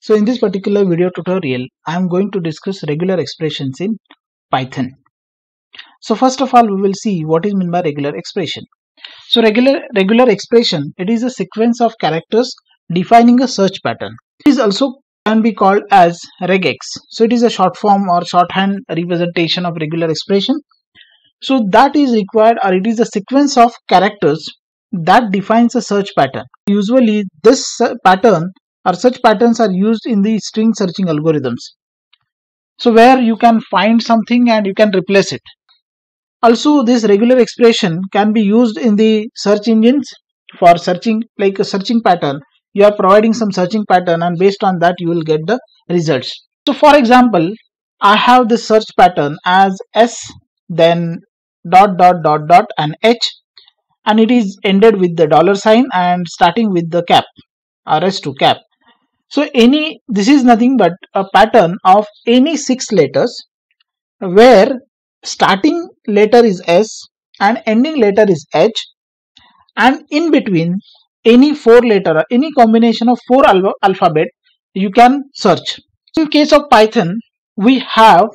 So in this particular video tutorial, I am going to discuss regular expressions in Python. So first of all, we will see what is meant by regular expression. So regular expression, it is a sequence of characters defining a search pattern. It is also can be called as regex. So it is a short form or shorthand representation of regular expression. So that is required, or it is a sequence of characters that defines a search pattern. Usually this pattern or such patterns are used in the string searching algorithms. So where you can find something and you can replace it. Also, this regular expression can be used in the search engines for searching, like a searching pattern. You are providing some searching pattern and based on that you will get the results. So for example, I have this search pattern as S, then dot and H, and it is ended with the dollar sign and starting with the cap or S2 cap. So this is nothing but a pattern of any 6 letters where starting letter is S and ending letter is H, and in between any 4 letter, any combination of 4 alphabet you can search. In case of Python, we have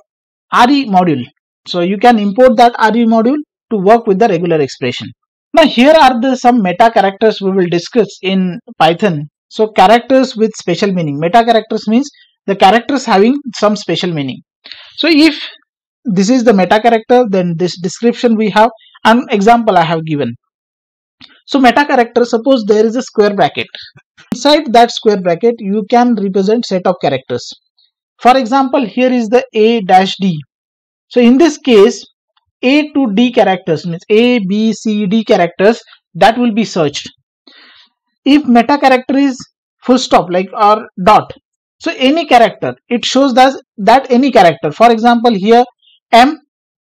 RE module. So you can import that RE module to work with the regular expression. Now here are some meta characters we will discuss in Python. So characters with special meaning. Meta characters means the characters having some special meaning. So if this is the meta character, then this description we have, an example I have given. So meta character, suppose there is a square bracket. Inside that square bracket, you can represent set of characters. For example, here is the A-D. So in this case, A to D characters means A, B, C, D characters that will be searched. If meta character is full stop like or dot, so any character, it shows that any character. For example, here M,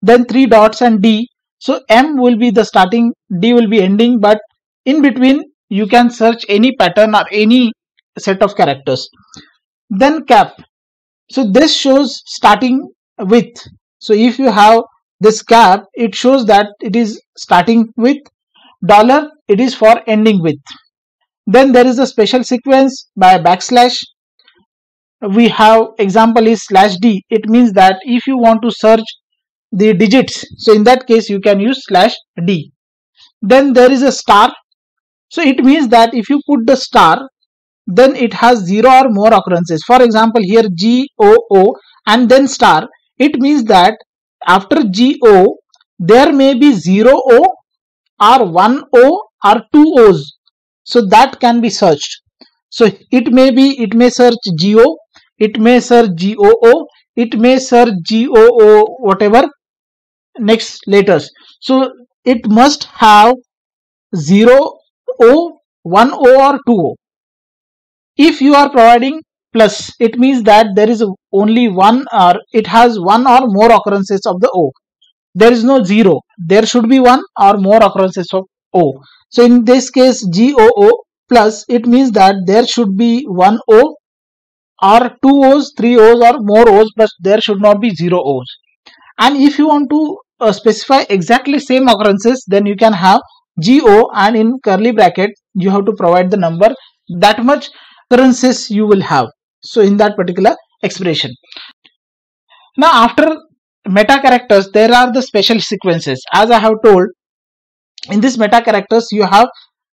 then 3 dots and D. So M will be the starting, D will be ending, but in between you can search any pattern or any set of characters. Then cap. So this shows starting with. So if you have this cap, it shows that it is starting with. Dollar, it is for ending with. Then there is a special sequence by backslash. We have example is /D. It means that if you want to search the digits, so in that case you can use /D. Then there is a star. So it means that if you put the star, then it has 0 or more occurrences. For example, here GOO and then star. It means that after GO, there may be 0 O or 1 O or 2 O's. So that can be searched. So it may search GO, it may search GOO, it may search GOO, whatever next letters. So it must have 0 O, 1 O or 2 O. If you are providing plus, it means that there is only one, or it has one or more occurrences of the O. There is no 0. There should be one or more occurrences of O. So in this case GOO plus, it means that there should be 1 O or 2 O's, 3 O's or more O's, but there should not be 0 O's. And if you want to specify exactly same occurrences, then you can have GO and in curly bracket you have to provide the number, that much occurrences you will have. So in that particular expression. Now after meta characters, there are the special sequences. As I have told, in this meta characters you have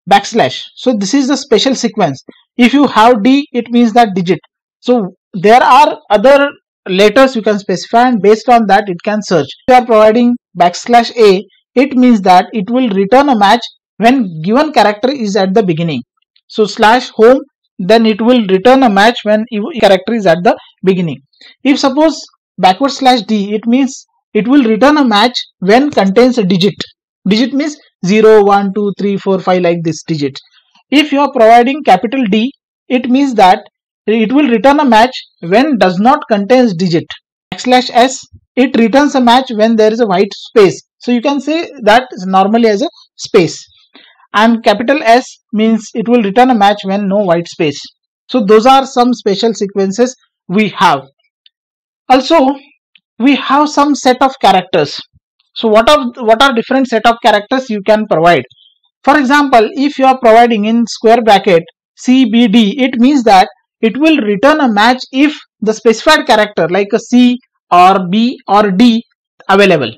backslash. So this is the special sequence. If you have D, it means that digit. So there are other letters you can specify and based on that it can search. If you are providing backslash A, it means that it will return a match when given character is at the beginning. So slash home, then it will return a match when character is at the beginning. If suppose backward slash D, it means it will return a match when contains a digit. Digit means 0, 1, 2, 3, 4, 5 like this digit. If you are providing capital D, it means that it will return a match when does not contains digit. Backslash S, it returns a match when there is a white space. So you can say that normally as a space. And capital S means it will return a match when no white space. So those are some special sequences we have. Also, we have some set of characters. So what are different set of characters you can provide? For example, if you are providing in square bracket CBD, it means that it will return a match if the specified character like a C or B or D available.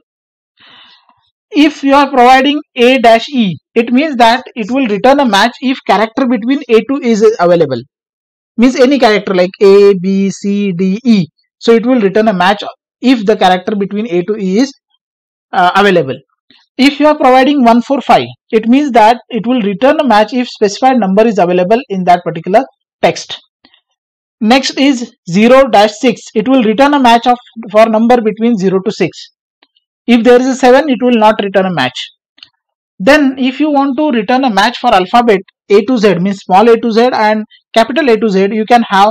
If you are providing A-E, it means that it will return a match if character between A to is available. Means any character like A, B, C, D, E. So it will return a match if the character between A to E is available. If you are providing 145, it means that it will return a match if specified number is available in that particular text. Next is 0-6. It will return a match for number between 0 to 6. If there is a 7, it will not return a match. Then if you want to return a match for alphabet A to Z, means small a to Z and capital A to Z, you can have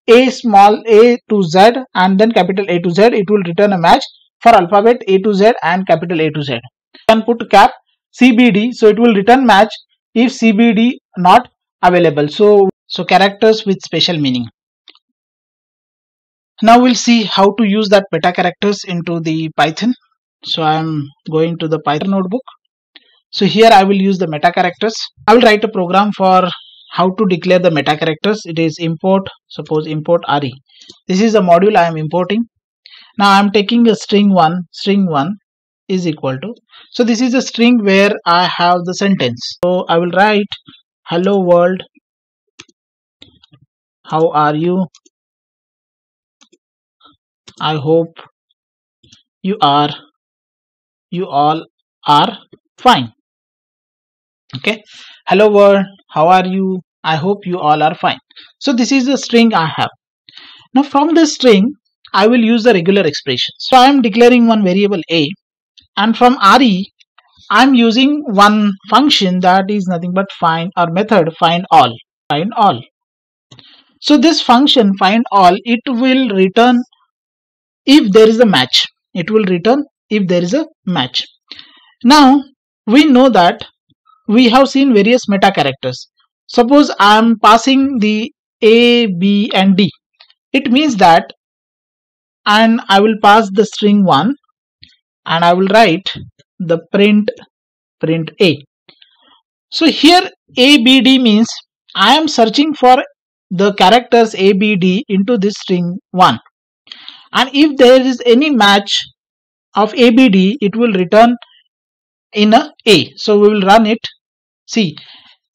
A small a to Z and then capital A to Z. It will return a match for alphabet A to Z and capital A to Z. You can put cap CBD, so it will return match if CBD not available. So characters with special meaning. Now we'll see how to use that meta characters into the Python. So I'm going to the Python notebook. So here I will use the meta characters. I will write a program for how to declare the meta characters. It is import, suppose import RE. This is the module I am importing. Now I am taking a string 1 is equal to. So this is a string where I have the sentence. So I will write hello world, how are you? I hope you all are fine. Okay, hello world, how are you? I hope you all are fine. So this is the string I have. Now from this string I will use the regular expression. So I am declaring one variable A, and from RE I am using one function that is nothing but find, or method find all. So this function find all, it will return if there is a match. It will return if there is a match. Now we know that we have seen various meta characters. Suppose I am passing the A, B and D. It means that, and I will pass the string 1 and I will write the print A. So here A, B, D means I am searching for the characters A, B, D into this string 1. And if there is any match of A, B, D, it will return in A. So we will run it. See,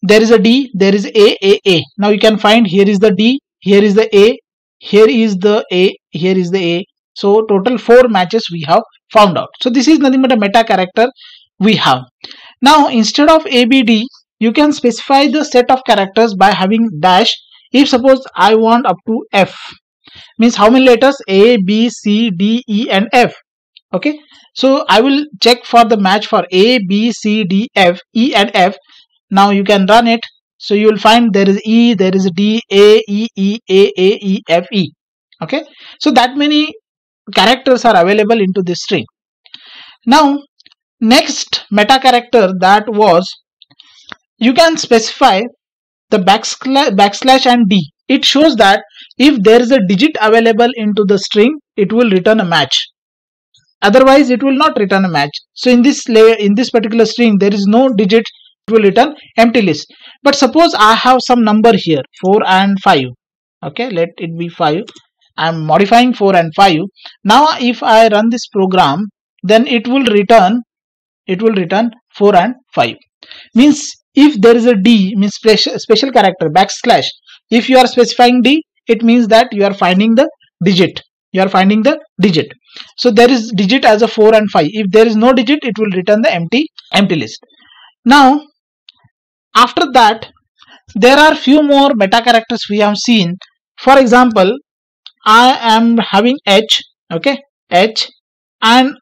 there is a D, there is A. Now you can find here is the D, here is the A, here is the A, here is the A. So total 4 matches we have found out. So this is nothing but a meta character we have. Now instead of A, B, D, you can specify the set of characters by having dash. If suppose I want up to F, means how many letters? A, B, C, D, E and F. Okay, so I will check for the match for A, B, C, D, F, E and F. Now you can run it. So you will find there is E, there is D, A, E, E, F, E. Okay, so that many characters are available into this string. Now next meta character, that was, you can specify the backslash and D. It shows that if there is a digit available into the string, it will return a match. Otherwise it will not return a match. So in this particular string there is no digit, it will return empty list. But suppose I have some number here, 4 and 5. Okay, let it be 5. I am modifying 4 and 5. Now if I run this program, then it will return 4 and 5. Means if there is a D, means special character backslash, if you are specifying D, it means that you are finding the digit. So there is digit as a 4 and 5. If there is no digit, it will return the empty list. Now after that, there are few more meta characters we have seen. For example, I am having H, okay, H and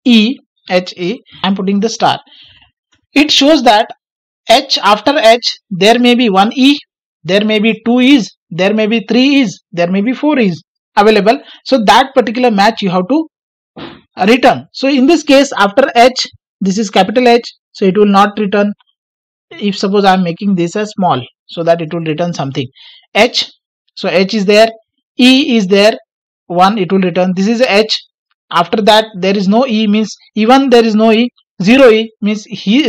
E, HE, I am putting the star. It shows that H, after H there may be 1 E, there may be 2 E's, there may be 3 E's, there may be 4 E's available. So that particular match you have to return. So in this case, after H, this is capital H, so it will not return. If suppose I am making this as small, so that it will return something. H, so H is there, E is there, 1, it will return. This is H. After that there is no E, means even there is no E, 0 E means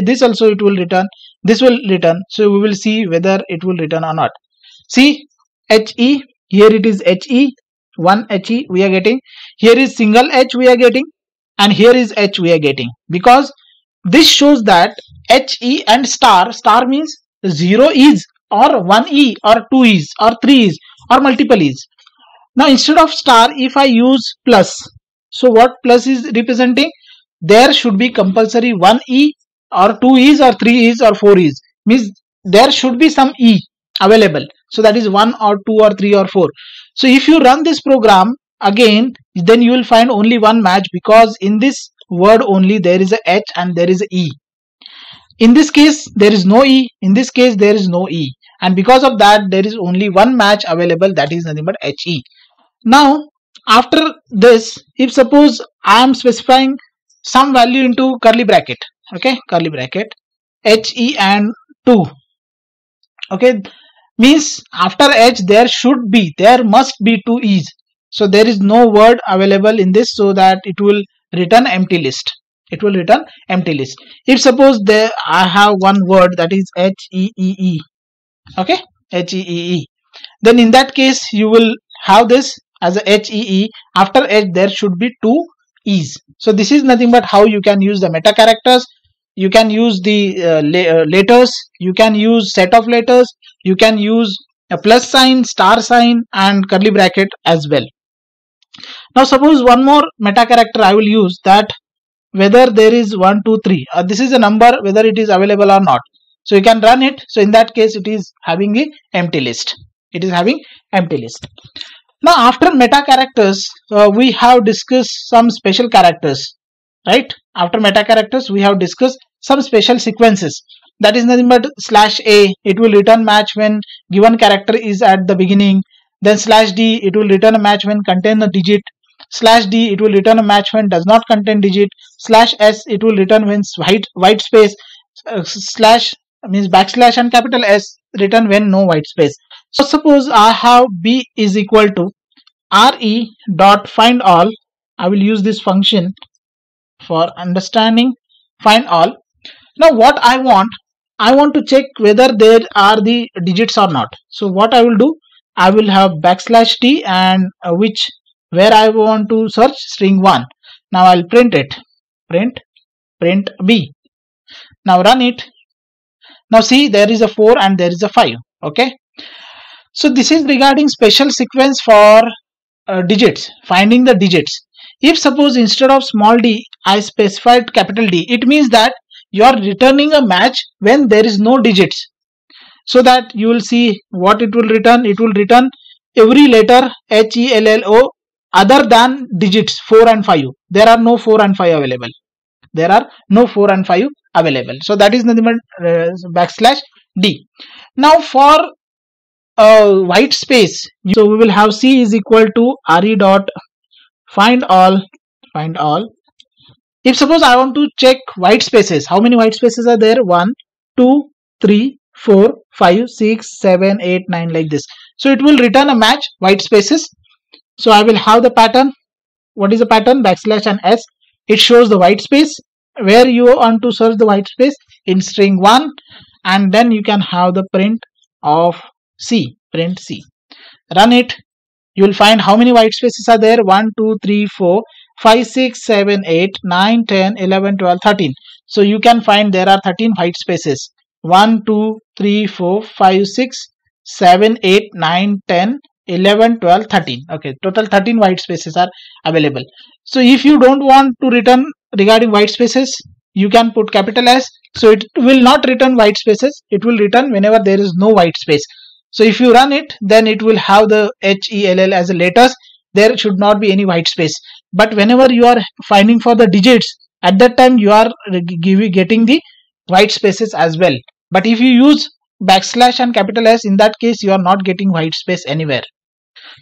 this also it will return, this will return. So we will see whether it will return or not. See, HE, here it is HE, one HE we are getting, here is single H we are getting, and here is H we are getting, because this shows that HE and star means 0 is or 1 E or 2 is or 3 is or multiple is. Now instead of star, if I use plus, so what plus is representing? There should be compulsory 1 E or 2 is or 3 is or 4 is, means there should be some E available. So that is 1 or 2 or 3 or 4. So if you run this program again, then you will find only one match, because in this word only there is a H and there is a E. In this case there is no E, in this case there is no E, and because of that there is only one match available, that is nothing but HE. Now after this, if suppose I am specifying some value into curly bracket, okay, curly bracket, HE and 2, okay, means after H there must be 2 E's. So there is no word available in this, so that it will return empty list. It will return empty list. If suppose there I have one word, that is HEEE, okay, HEEE, then in that case you will have this as a HEE. After H there should be 2 E's. So this is nothing but how you can use the meta characters. You can use the letters, you can use set of letters, you can use a plus sign, star sign, and curly bracket as well. Now suppose one more meta character I will use, that whether there is 1, 2, 3, this is a number, whether it is available or not. So you can run it. So in that case it is having the empty list. It is having empty list. Now after meta characters, we have discussed some special characters, right? After meta characters we have discussed some special sequences. That is nothing but /a, it will return match when given character is at the beginning. Then /d, it will return a match when contain a digit. /d, it will return a match when does not contain digit. /s, it will return when white space. Slash means backslash and capital S return when no white space. So suppose I have b is equal to re dot find all. I will use this function for understanding. Find all. Now what I want to check whether there are the digits or not. So what I will do, I will have \t and where I want to search string 1. Now I'll print it. Print b. Now run it. Now see, there is a 4 and there is a 5. Okay. So this is regarding special sequence for digits, finding the digits. If suppose instead of small d I specified capital D, it means that you are returning a match when there is no digits. So that you will see what it will return. It will return every letter HELLO other than digits 4 and 5. There are no 4 and 5 available. There are no 4 and 5 available. So that is nothing but \d. Now for white space, so we will have C is equal to re dot find all. If suppose I want to check white spaces, how many white spaces are there? 1, 2, 3, 4, 5, 6, 7, 8, 9, like this. So it will return a match white spaces. So I will have the pattern. What is the pattern? \s and s. It shows the white space where you want to search the white space in string 1, and then you can have the print of C. Print C. Run it. You will find how many white spaces are there. 1, 2, 3, 4, 5, 6, 7, 8, 9, 10, 11, 12, 13. So you can find there are 13 white spaces. 1, 2, 3, 4, 5, 6, 7, 8, 9, 10, 11, 12, 13. Okay, total 13 white spaces are available. So if you don't want to return regarding white spaces, you can put capital S. So it will not return white spaces. It will return whenever there is no white space. So if you run it, then it will have the HELL as a letters. There should not be any white space. But whenever you are finding for the digits, at that time you are getting the white spaces as well. But if you use \, and capital S, in that case you are not getting white space anywhere.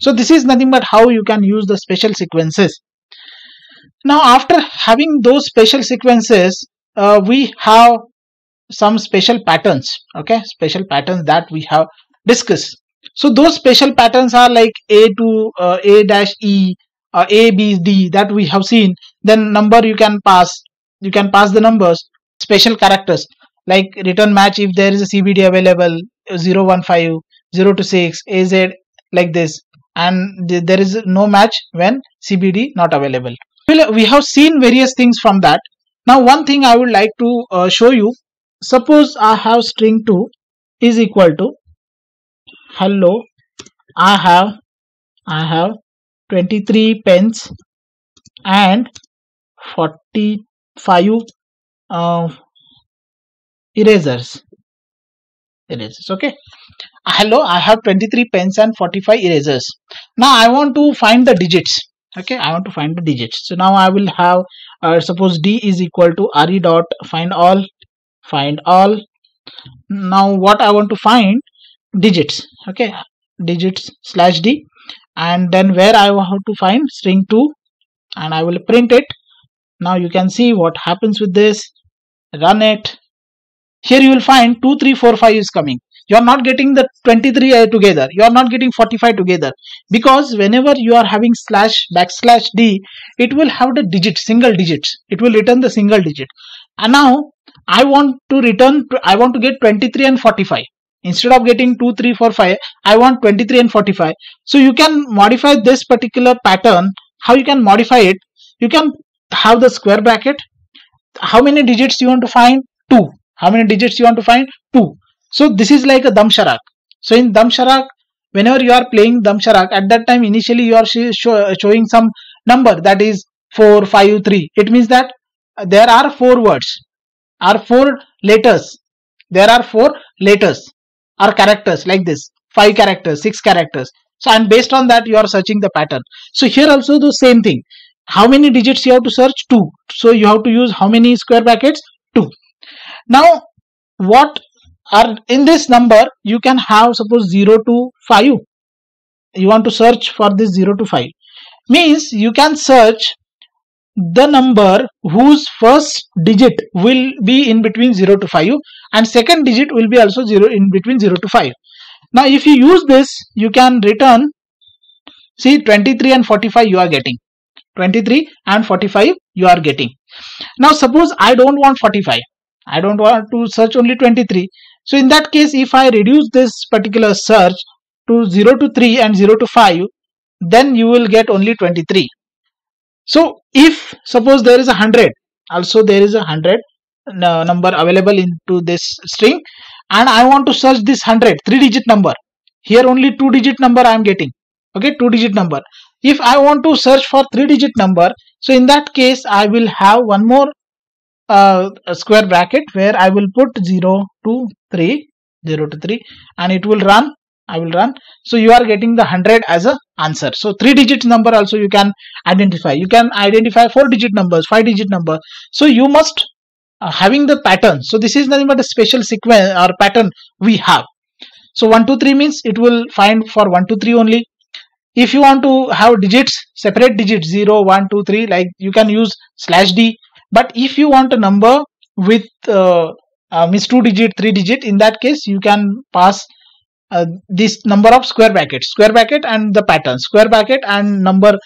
So this is nothing but how you can use the special sequences. Now after having those special sequences, we have some special patterns. Okay, special patterns that we have discussed. So those special patterns are like A to A-E, A, B, D that we have seen. Then number you can pass the numbers. Special characters like return match if there is a CBD available, 015, 0 to 6, AZ, like this, and there is no match when CBD not available. We have seen various things from that. Now one thing I would like to show you. Suppose I have string 2 is equal to hello, I have 23 pens and 45 erasers. Okay. Hello, I have 23 pens and 45 erasers. Now I want to find the digits. Okay, I want to find the digits. So now I will have suppose D is equal to re dot find all. Now what I want to find, digits. Okay, digits slash D, and then where I have to find string 2, and I will print it. Now you can see what happens with this. Run it. Here you will find 2, 3, 4, 5 is coming. You are not getting the 23 together. You are not getting 45 together, because whenever you are having // D, it will have the digit, single digits. It will return the single digit. And now I want to get 23 and 45. Instead of getting 2, 3, 4, 5, I want 23 and 45. So you can modify this particular pattern. How you can modify it? You can have the square bracket. How many digits you want to find? 2. How many digits you want to find? 2. So this is like a Damsharak. So in Damsharak, whenever you are playing Damsharak, at that time initially you are showing some number, that is 4, 5, 3. It means that there are 4 words, are 4 letters. There are 4 letters or characters like this, 5 characters, 6 characters. So and based on that you are searching the pattern. So here also the same thing. How many digits you have to search? 2. So you have to use how many square brackets? 2. Now what are in this number? You can have suppose 0 to 5. You want to search for this 0 to 5. Means you can search the number whose first digit will be in between 0 to 5 and second digit will be also 0 in between 0 to 5. Now if you use this, you can return, see, 23 and 45 you are getting. 23 and 45 you are getting. Now suppose I don't want 45. I don't want to search only 23. So in that case, if I reduce this particular search to 0 to 3 and 0 to 5, then you will get only 23. So if suppose there is 100, also there is 100 number available into this string, and I want to search this 100 3-digit number. Here only 2-digit number I am getting. Okay, 2-digit number. If I want to search for 3-digit number, so in that case I will have one more a square bracket where I will put 0 to 3, and it will run. I will run. So you are getting the 100 as a answer. So 3-digit number also you can identify. You can identify 4-digit numbers, 5-digit number. So you must having the pattern. So this is nothing but a special sequence or pattern we have. So 1, 2, 3 means it will find for 1, 2, 3 only. If you want to have digits, separate digits 0, 1, 2, 3, like you can use /D. But if you want a number with means 2-digit, 3-digit, in that case you can pass this number of square bracket and the pattern, square bracket and number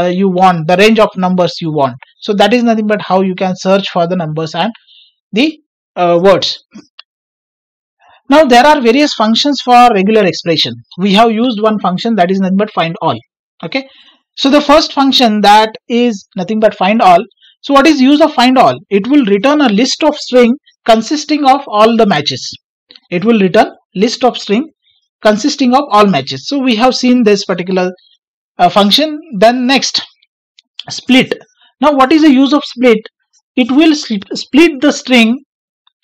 you want, the range of numbers you want. So that is nothing but how you can search for the numbers and the words. Now there are various functions for regular expression. We have used one function, that is nothing but find all. Okay, so the first function, that is nothing but find all. So what is use of find all? It will return a list of string consisting of all the matches. It will return list of string consisting of all matches. So we have seen this particular function. Then next, split. Now what is the use of split? It will split the string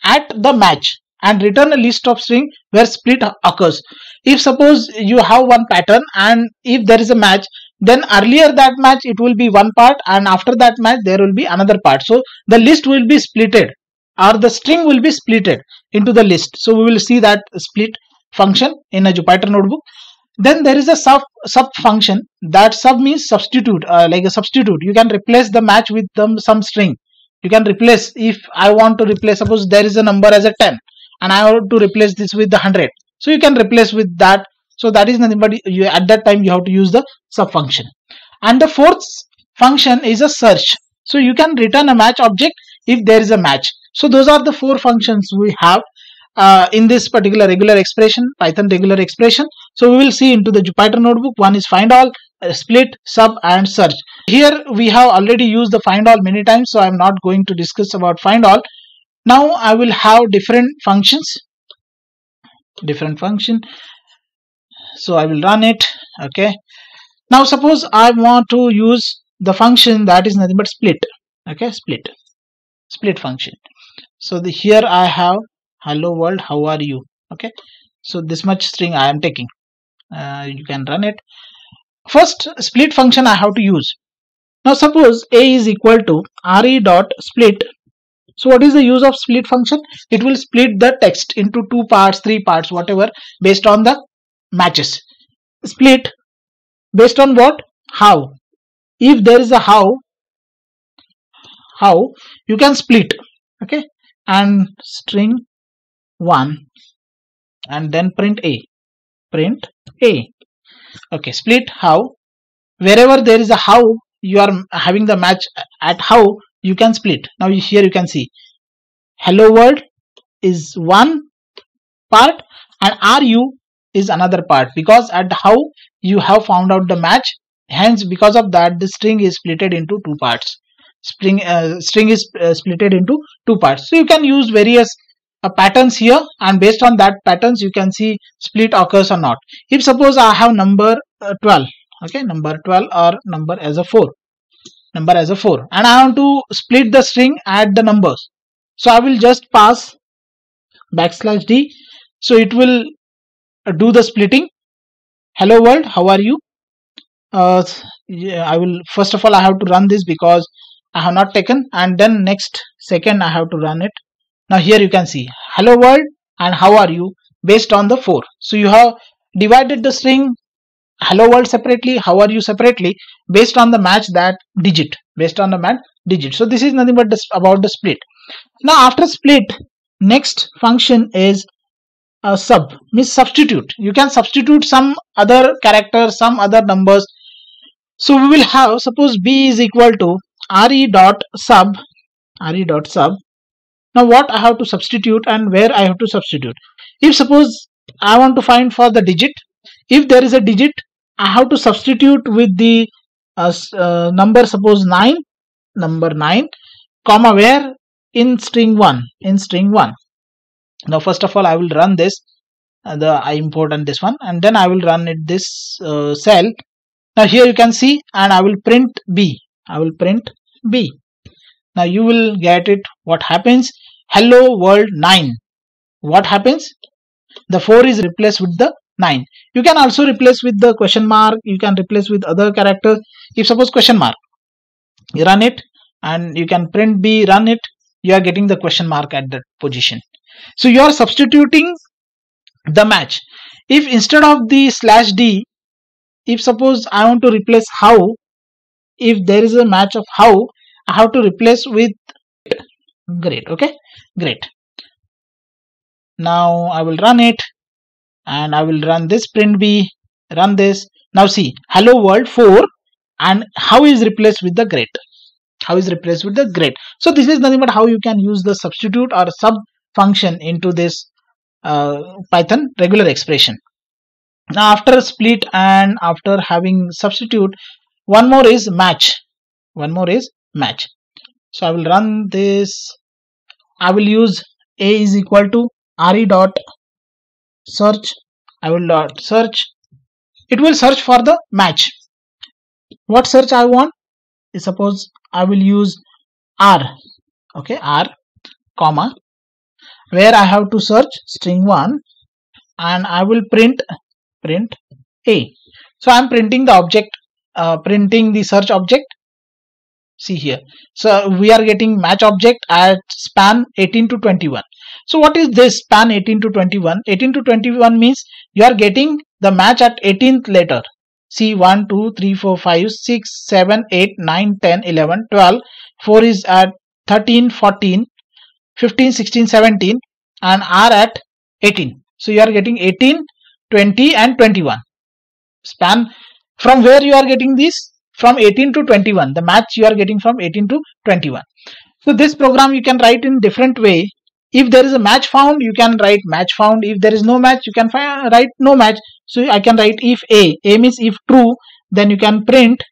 at the match and return a list of string where split occurs. If suppose you have one pattern and if there is a match, then earlier that match it will be one part and after that match there will be another part. So the list will be splitted or the string will be splitted into the list. So we will see that split function in a Jupyter notebook. Then there is a sub function. That sub means substitute, like a substitute. You can replace the match with some string. You can replace, if I want to replace, suppose there is a number as a 10 and I want to replace this with the 100. So you can replace with that. So that is nothing but at that time you have to use the sub function. And the fourth function is a search. So you can return a match object if there is a match. So those are the 4 functions we have. in this particular regular expression, Python regular expression. So we will see into the Jupyter notebook. One is find all, split, sub and search. Here we have already used the find all many times, so I am not going to discuss about find all. Now I will have different functions, so I will run it. Okay, now suppose I want to use the function that is nothing but split. Okay, split function. So here I have hello world, how are you? Okay, so this much string I am taking. You can run it. First split function I have to use. Now suppose a is equal to re dot split. So what is the use of split function? It will split the text into 2 parts, 3 parts, whatever, based on the matches. Split based on what? How. If there is a how you can split. Okay, and string 1 and then print a. Okay, split how. Wherever there is a how, you are having the match at how, you can split. Now here you can see hello world is one part and ru is another part, because at how you have found out the match. Hence, because of that, the string is splitted into 2 parts. String is splitted into 2 parts. So you can use various patterns here, and based on that patterns you can see split occurs or not. If suppose I have number 12, okay, number 12 or number as a 4, and I want to split the string at the numbers. So I will just pass \d. So it will do the splitting. Hello world, how are you? I will, first of all I have to run this because I have not taken, and then next second I have to run it. Now here you can see hello world and how are you based on the 4. So you have divided the string hello world separately, how are you separately, based on the match that digit, So this is nothing but about the split. Now after split, next function is sub, means substitute. You can substitute some other character, some other numbers. So we will have, suppose b is equal to re dot sub. Now what I have to substitute and where I have to substitute? If suppose I want to find for the digit, if there is a digit, I have to substitute with the number, suppose 9, number 9, comma where? In string 1. Now first of all I will run this, I import on this one, and then I will run it this cell. Now here you can see, and I will print b. Now you will get it. What happens? Hello world 9. What happens? The 4 is replaced with the 9. You can also replace with the question mark. You can replace with other characters. If suppose question mark, you run it and you can print b, run it. You are getting the question mark at that position. So you are substituting the match. If instead of the /d, if suppose I want to replace how, if there is a match of how, I have to replace with great. Okay, great. Now I will run it and I will run this print b, run this. Now see, hello world 4 and how is replaced with the great. So this is nothing but how you can use the substitute or sub function into this Python regular expression. Now after split and after having substitute, one more is match. So I will run this. I will use a is equal to re dot search. I will dot search. It will search for the match. What search I want is, suppose I will use r. Okay, r, comma, where I have to search string 1 and I will print a. So I am printing the object, printing the search object. See here. So we are getting match object at span 18 to 21. So what is this span 18 to 21? 18 to 21 means you are getting the match at 18th letter. See 1, 2, 3, 4, 5, 6, 7, 8, 9, 10, 11, 12. 4 is at 13, 14, 15, 16, 17 and R at 18. So you are getting 18, 20 and 21. Span from where you are getting this? From 18 to 21. The match you are getting from 18 to 21. So this program you can write in different way. If there is a match found, you can write match found. If there is no match, you can write no match. So I can write if a means if true, then you can print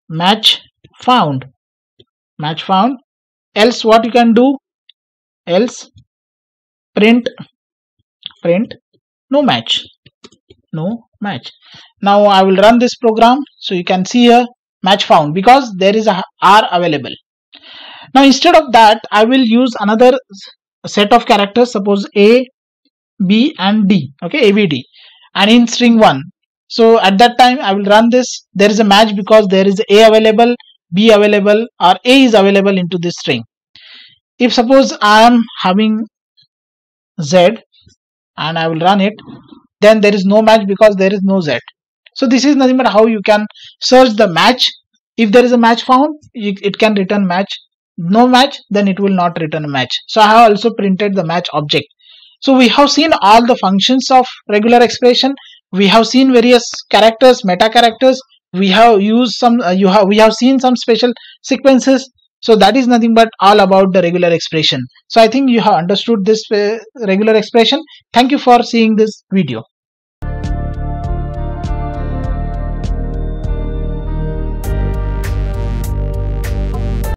match found. Else what you can do? Else print no match. Now I will run this program. So you can see here match found because there is a R available. Now instead of that, I will use another set of characters, suppose A, B and D, okay, ABD, and in string 1. So at that time I will run this. There is a match because there is A available, B available, or A is available into this string. If suppose I am having Z and I will run it, then there is no match because there is no Z. So this is nothing but how you can search the match. If there is a match found, it can return match. No match, then it will not return a match. So I have also printed the match object. So we have seen all the functions of regular expression. We have seen various characters, meta characters. We have used some. We have seen some special sequences. So that is nothing but all about the regular expression. So I think you have understood this regular expression. Thank you for seeing this video.